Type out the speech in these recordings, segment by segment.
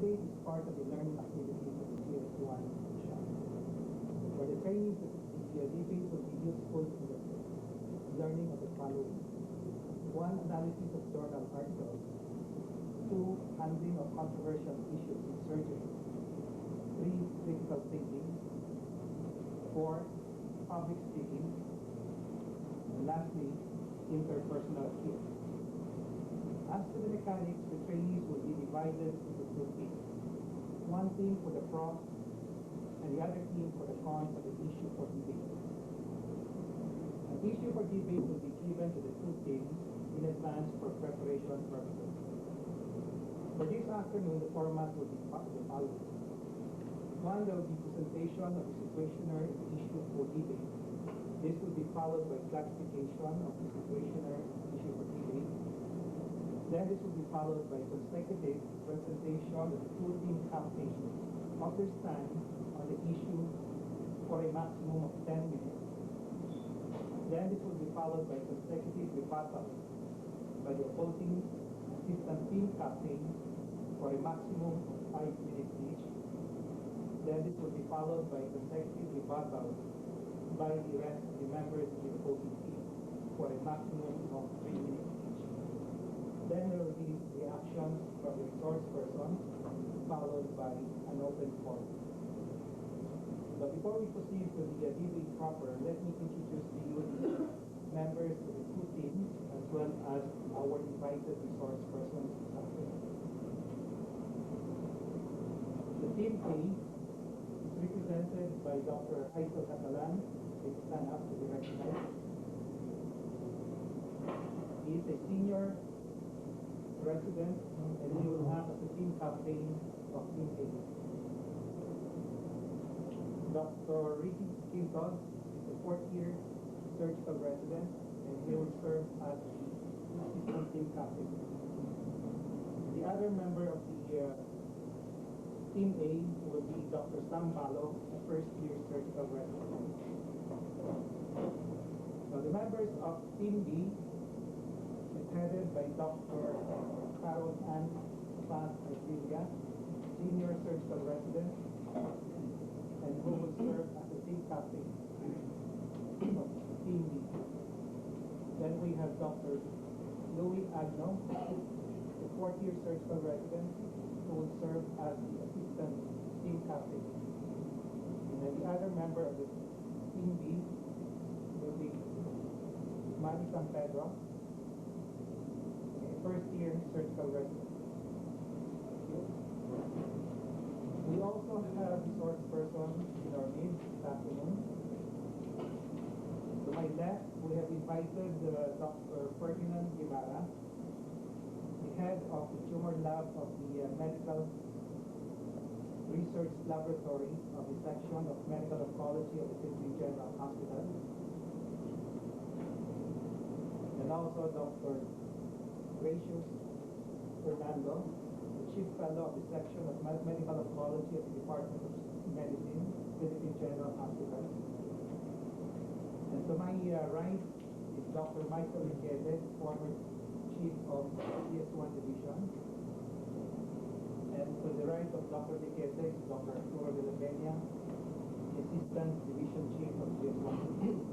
debate is part of the learning activities of the CS1 workshop. For the trainees, the debate will be useful in the learning of the following. 1. Analysis of journal articles. 2. Handling of controversial issues in surgery. 3. Critical thinking. 4. Public speaking. And lastly, interpersonal skills. As to the mechanics, the trainees will be divided into two teams. One team for the pros and the other team for the cons of the issue for debate. An issue for debate will be given to the two teams in advance for preparation purposes. For this afternoon, the format will be the following. 1, there will be presentation of the situationer in the issue for debate. This will be followed by classification of the situationer issue for debate. Then this will be followed by consecutive presentation of the two team captains of their stand on the issue for a maximum of 10 minutes. Then this will be followed by consecutive rebuttal by the opposing assistant team captain for a maximum of 5 minutes each. Then this will be followed by consecutive rebuttal by the rest of the members of the opposing team for a maximum of 3 minutes each. Then there will be reactions from the resource person, followed by an open forum. But before we proceed to the debate proper, let me introduce to you the members of the two teams, as well as our invited resource persons this afternoon. The team A is represented by Dr. Aisel Catalan. Please stand up to be recognized. He is a senior resident, and he will act as the team captain of Team A. Dr. Ricky Quintos is a 4th-year surgical resident, and he will serve as the assistant team captain. The other member of the Team A will be Dr. Sam Balo, a 1st-year surgical resident. Now, the members of Team B is headed by Dr. Carol Ann Paz Arcilia, senior surgical resident, and who will serve as the team captain of Team B. Then we have Dr. Louis Agno, the 4th-year surgical resident, who will serve as the assistant team captain. And then the other member of the Team B will be Manny San Pedro, a 1st-year surgical resident. We also have resource persons in our midst this afternoon. To my left, we have invited Dr. Ferdinand Guevara, the head of the tumor lab of the Medical Research Laboratory of the Section of Medical Oncology of the Philippine General Hospital. And also Dr. Gracious Fernando, the Chief Fellow of the Section of Medical Oncology of the Department of Medicine, Philippine General Hospital. And to my right is Dr. Michael Riquete, former Chief of CS1 Division. And to the right of Dr. Riquete is Dr. Arturo de la Peña, the Assistant Division Chief of CS1 Division.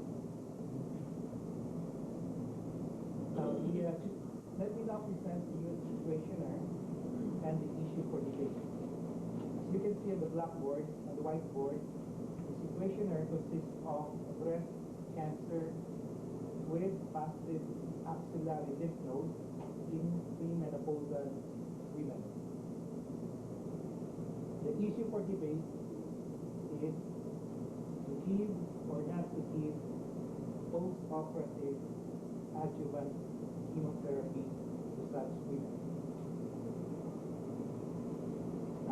Now, let me now present to you the situationer and the issue for debate. As you can see on the blackboard, on the whiteboard, the situationer consists of breast cancer with positive axillary lymph nodes in premenopausal women. The issue for debate is to give or not to give post-operative adjuvant chemotherapy to such women.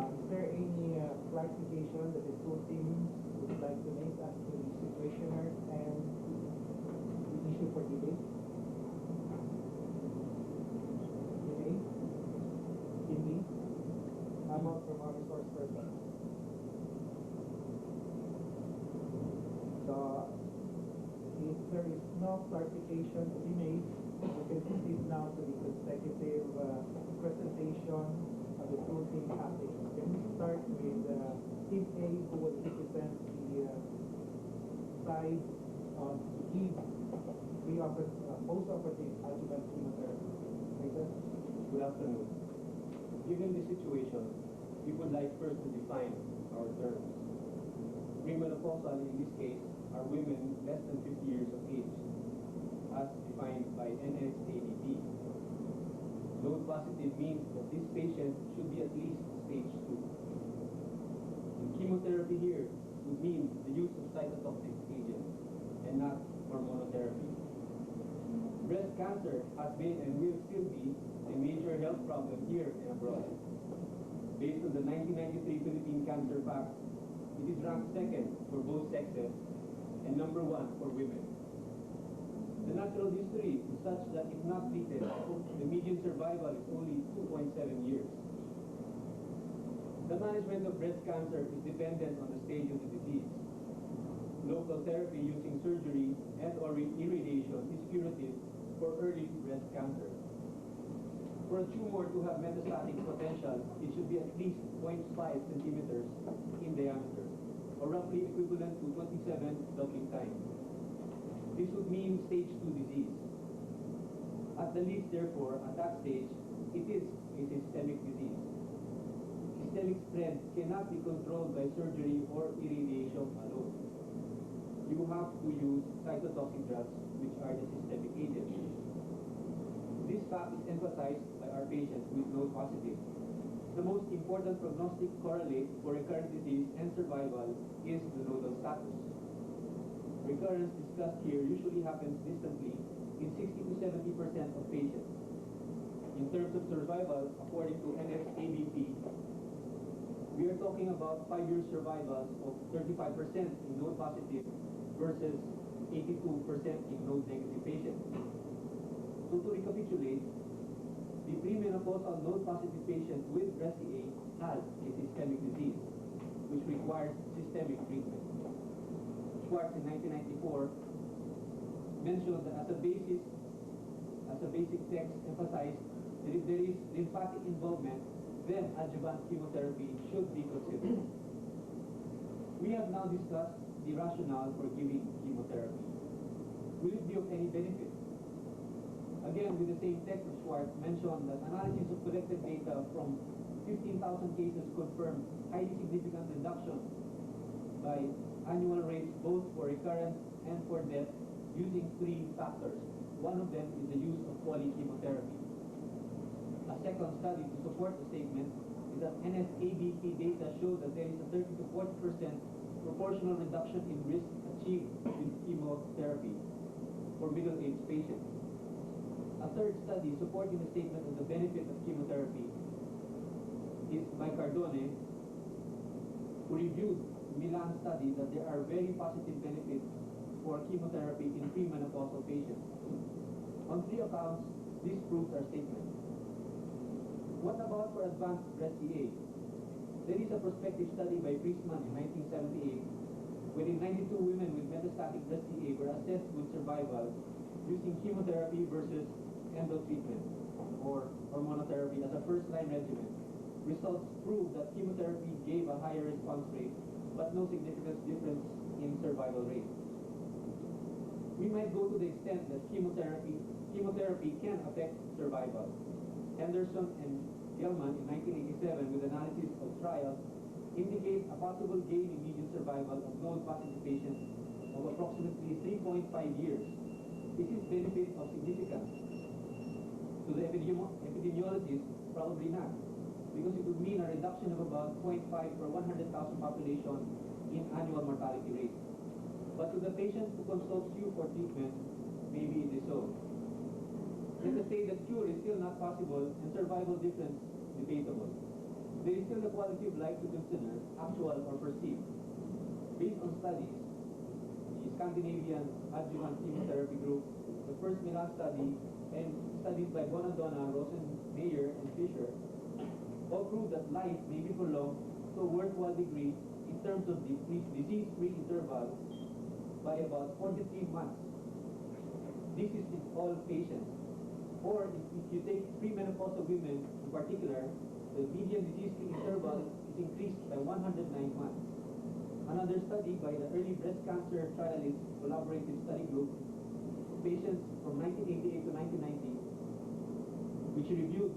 Is there any clarification that the two teams would like to make as to the situationer and the issue for debate? Debate? Team B? How about from our resource person? So, if there is no clarification to be made, we can proceed now to the consecutive presentation of recruiting applicants. Can we start with Team A, who will represent the side of give post-operative adjuvant chemotherapy? Later. Good afternoon. Given the situation, we would like first to define our terms. Premenopausal in this case are women less than 50 years of age, as defined by NSABP. Node positive means that this patient should be at least stage 2. And chemotherapy here would mean the use of cytotoxic agents and not hormonotherapy. Breast cancer has been and will still be a major health problem here and abroad. Based on the 1993 Philippine Cancer Pact, it is ranked second for both sexes and number 1 for women. The natural history is such that if not treated, the median survival is only 2.7 years. The management of breast cancer is dependent on the stage of the disease. Local therapy using surgery and/or irradiation is curative for early breast cancer. For a tumor to have metastatic potential, it should be at least 0.5 centimeters in diameter, or roughly equivalent to 27 doubling time. This would mean stage 2 disease. At the least, therefore, at that stage, it is a systemic disease. Systemic spread cannot be controlled by surgery or irradiation alone. You have to use cytotoxic drugs, which are the systemic agents. This fact is emphasized by our patients with node positive. The most important prognostic correlate for recurrent disease and survival is the nodal status. Recurrence discussed here usually happens distantly in 60 to 70% of patients. In terms of survival, according to NSABP, we are talking about 5-year survivals of 35% in node positive versus 82% in node negative patients. So to recapitulate, the premenopausal node positive patient with breast CA has a systemic disease, which requires systemic treatment. Schwartz in 1994 mentioned that as a basic text emphasized that if there is lymphatic involvement, then adjuvant chemotherapy should be considered. We have now discussed the rationale for giving chemotherapy. Will it be of any benefit? Again, with the same text of Schwartz mentioned that analysis of collected data from 15,000 cases confirmed highly significant reduction by annual rates both for recurrence and for death using 3 factors. One of them is the use of polychemotherapy. A second study to support the statement is that NSABP data show that there is a 30 to 40% proportional reduction in risk achieved with chemotherapy for middle-aged patients. A third study supporting the statement of the benefit of chemotherapy is by Cardone, who reviewed Milan study that there are very positive benefits for chemotherapy in premenopausal patients. On 3 accounts, this proves our statement. What about for advanced breast CA? There is a prospective study by Priestman in 1978, wherein 92 women with metastatic breast CA were assessed with survival using chemotherapy versus endo treatment or hormonotherapy as a first-line regimen. Results prove that chemotherapy gave a higher response rate, but no significant difference in survival rate. We might go to the extent that chemotherapy can affect survival. Henderson and Gelman in 1987 with analysis of trials indicate a possible gain in median survival of node-positive patients of approximately 3.5 years. This is benefit of significance. To the epidemiologists, probably not, because it would mean a reduction of about 0.5 per 100,000 population in annual mortality rate. But to the patients who consult you for treatment, maybe it is so. Let us say that cure is still not possible and survival difference debatable. There is still the quality of life to consider, actual or perceived. Based on studies, the Scandinavian Adjuvant Chemotherapy Group, the first Milan study, and studies by Bonadonna, Rosenmayer, and Fisher, all prove that life may be prolonged to a worthwhile degree in terms of the disease-free interval by about 43 months. This is in all patients. Or if you take premenopausal women in particular, the median disease-free interval is increased by 109 months. Another study by the Early Breast Cancer Trialists Collaborative Study Group, patients from 1988 to 1990, which reviewed